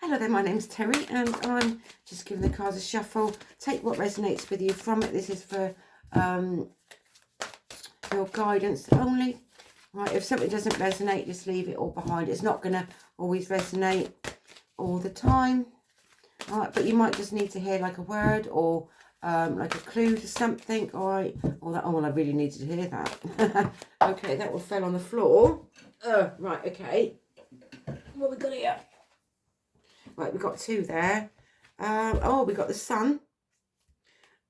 Hello there, my name's Terry and I'm just giving the cards a shuffle. Take what resonates with you from it. This is for your guidance only. Right, if something doesn't resonate, just leave it all behind. It's not going to always resonate all the time. All right, but you might just need to hear like a word or like a clue to something. All right, or that, oh, well, I really needed to hear that. Okay, that one fell on the floor. Right, okay. What we got here? Right, we've got two there. Oh, we've got the sun.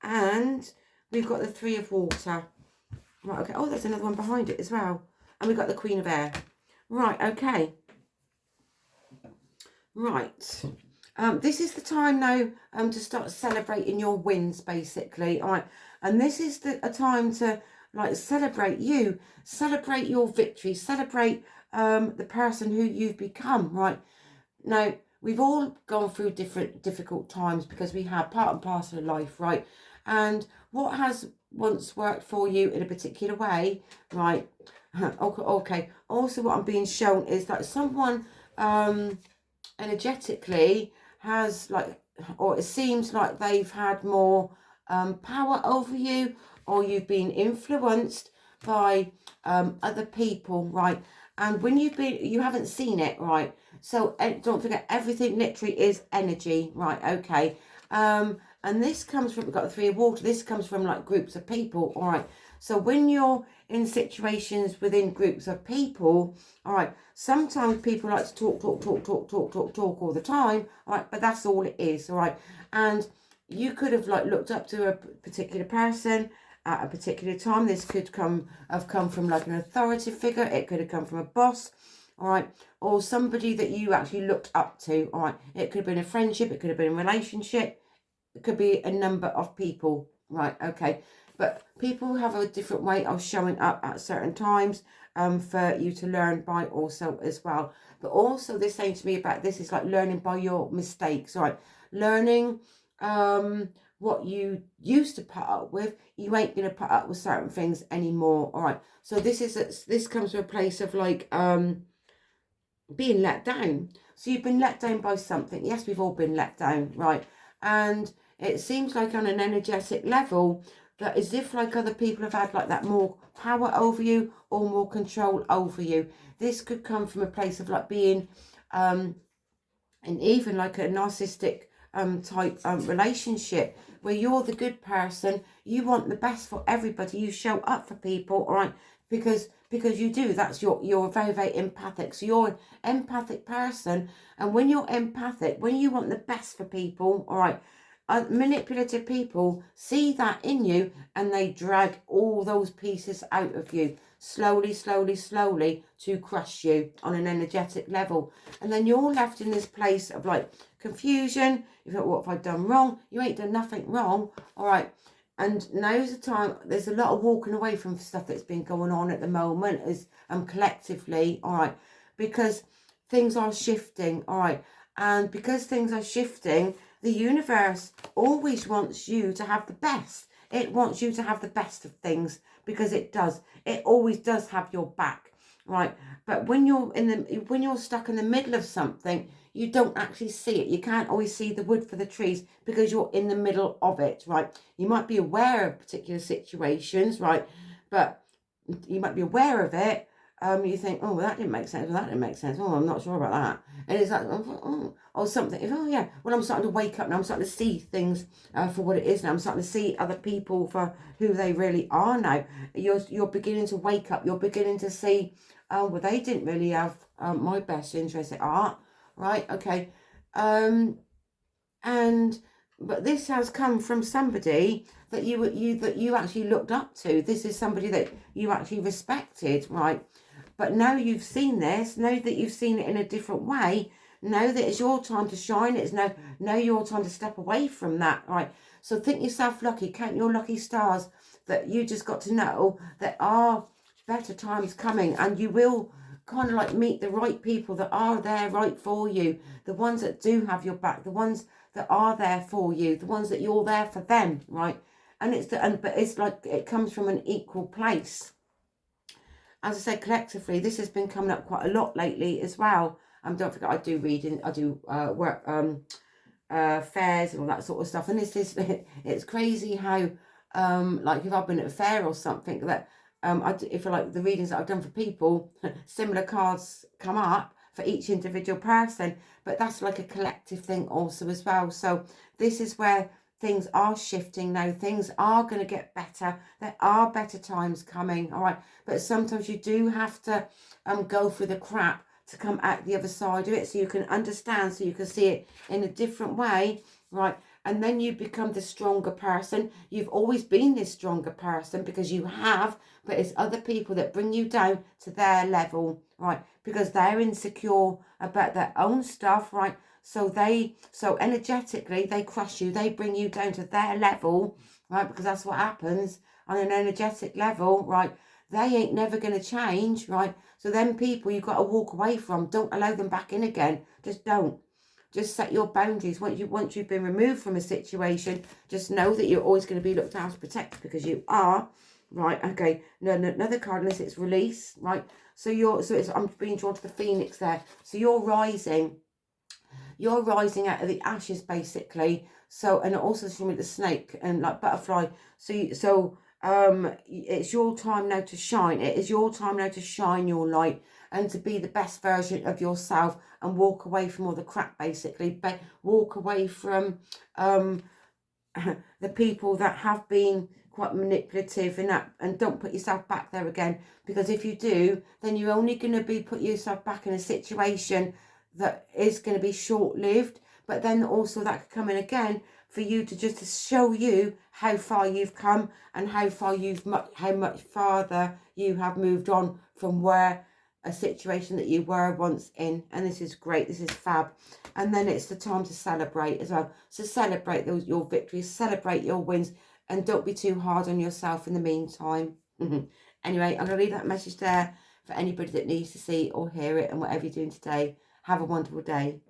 And we've got the three of water. Right, okay. Oh, there's another one behind it as well. And we've got the Queen of Air. Right, okay. Right. This is the time now to start celebrating your wins, basically. All right. And this is a time to, like, celebrate you. Celebrate your victory. Celebrate the person who you've become, right? Now, we've all gone through different difficult times because we have part and parcel of life, right? And what has once worked for you in a particular way, right? Okay. Also, what I'm being shown is that someone energetically has, like, or it seems like they've had more power over you, or you've been influenced by other people, right? And when you haven't seen it, right? So don't forget, everything literally is energy, right? Okay. And this comes from, we've got the three of water. This comes from like groups of people, all right? So when you're in situations within groups of people, all right, sometimes people like to talk all the time, all right? But that's all it is, all right? And you could have like looked up to a particular person at a particular time. This could have come from like an authority figure. It could have come from a boss, all right, or somebody that you actually looked up to, all right. It could have been a friendship. It could have been a relationship. It could be a number of people, right? Okay, but people have a different way of showing up at certain times for you to learn by also as well. But also this saying to me about this is like learning by your mistakes, all right? Learning what you used to put up with, you ain't going to put up with certain things anymore, all right? So this comes from a place of like being let down. So you've been let down by something. Yes, we've all been let down, right? And it seems like on an energetic level that as if like other people have had like that more power over you or more control over you. This could come from a place of like being and even like a narcissistic type relationship where you're the good person, you want the best for everybody, you show up for people, all right, because you do. That's you're very, very empathic. So you're an empathic person, and when you're empathic, when you want the best for people, all right, manipulative people see that in you and they drag all those pieces out of you slowly to crush you on an energetic level. And then you're left in this place of like confusion. You think, what have I done wrong? You ain't done nothing wrong, all right. And now's the time. There's a lot of walking away from stuff that's been going on at the moment as collectively, all right, because things are shifting, all right. And because things are shifting, the universe always wants you to have the best. It wants you to have the best of things because it does. It always does have your back, right? But when you're stuck in the middle of something, you don't actually see it. You can't always see the wood for the trees because you're in the middle of it, right? You might be aware of particular situations, right? But you might be aware of it. You think, oh, well, that didn't make sense. Well, that didn't make sense. Oh, I'm not sure about that. And it's like, oh, or something. Oh, yeah. Well, I'm starting to wake up now. I'm starting to see things for what it is now. I'm starting to see other people for who they really are now. You're beginning to wake up. You're beginning to see, well, they didn't really have my best interest at heart, right? Okay. But this has come from somebody that you actually looked up to. This is somebody that you actually respected, right? But now you've seen this, now that you've seen it in a different way, now that it's your time to shine, it's now your time to step away from that, right? So think yourself lucky, count your lucky stars that you just got to know that are better times coming, and you will kind of like meet the right people that are there right for you, the ones that do have your back, the ones that are there for you, the ones that you're there for them, right? And but it's like it comes from an equal place. As I said, collectively, this has been coming up quite a lot lately as well. Don't forget, I do reading, I do work, fairs and all that sort of stuff. And this is, it's crazy how, like if I've been at a fair or something, that if I like the readings that I've done for people, similar cards come up for each individual person, but that's like a collective thing also as well. So this is where things are shifting now. Things are going to get better. There are better times coming, all right? But sometimes you do have to go through the crap to come out the other side of it, so you can understand, so you can see it in a different way, right? And then you become the stronger person. You've always been this stronger person because you have, but it's other people that bring you down to their level, right? Because they're insecure about their own stuff, right? So energetically, they crush you. They bring you down to their level, right? Because that's what happens on an energetic level, right? They ain't never going to change, right? So them people you've got to walk away from. Don't allow them back in again. Just don't. Just set your boundaries. Once you've been removed from a situation, just know that you're always going to be looked after, protected, because you are, right? Okay. No, another card, unless it's release, right? So I'm being drawn to the phoenix there. So you're rising. You're rising out of the ashes, basically. So, and also with the snake and like butterfly. It's your time now to shine. It is your time now to shine your light and to be the best version of yourself and walk away from all the crap, basically. Walk away from the people that have been quite manipulative and don't put yourself back there again, because if you do, then you're only going to be put yourself back in a situation that is going to be short-lived. But then also that could come in again for you to show you how far you've come and how much farther you have moved on from where a situation that you were once in. And this is great. This is fab. And then it's the time to celebrate as well. So celebrate your victories, celebrate your wins, and don't be too hard on yourself in the meantime. Anyway, I'm going to leave that message there for anybody that needs to see or hear it, and whatever you're doing today, have a wonderful day.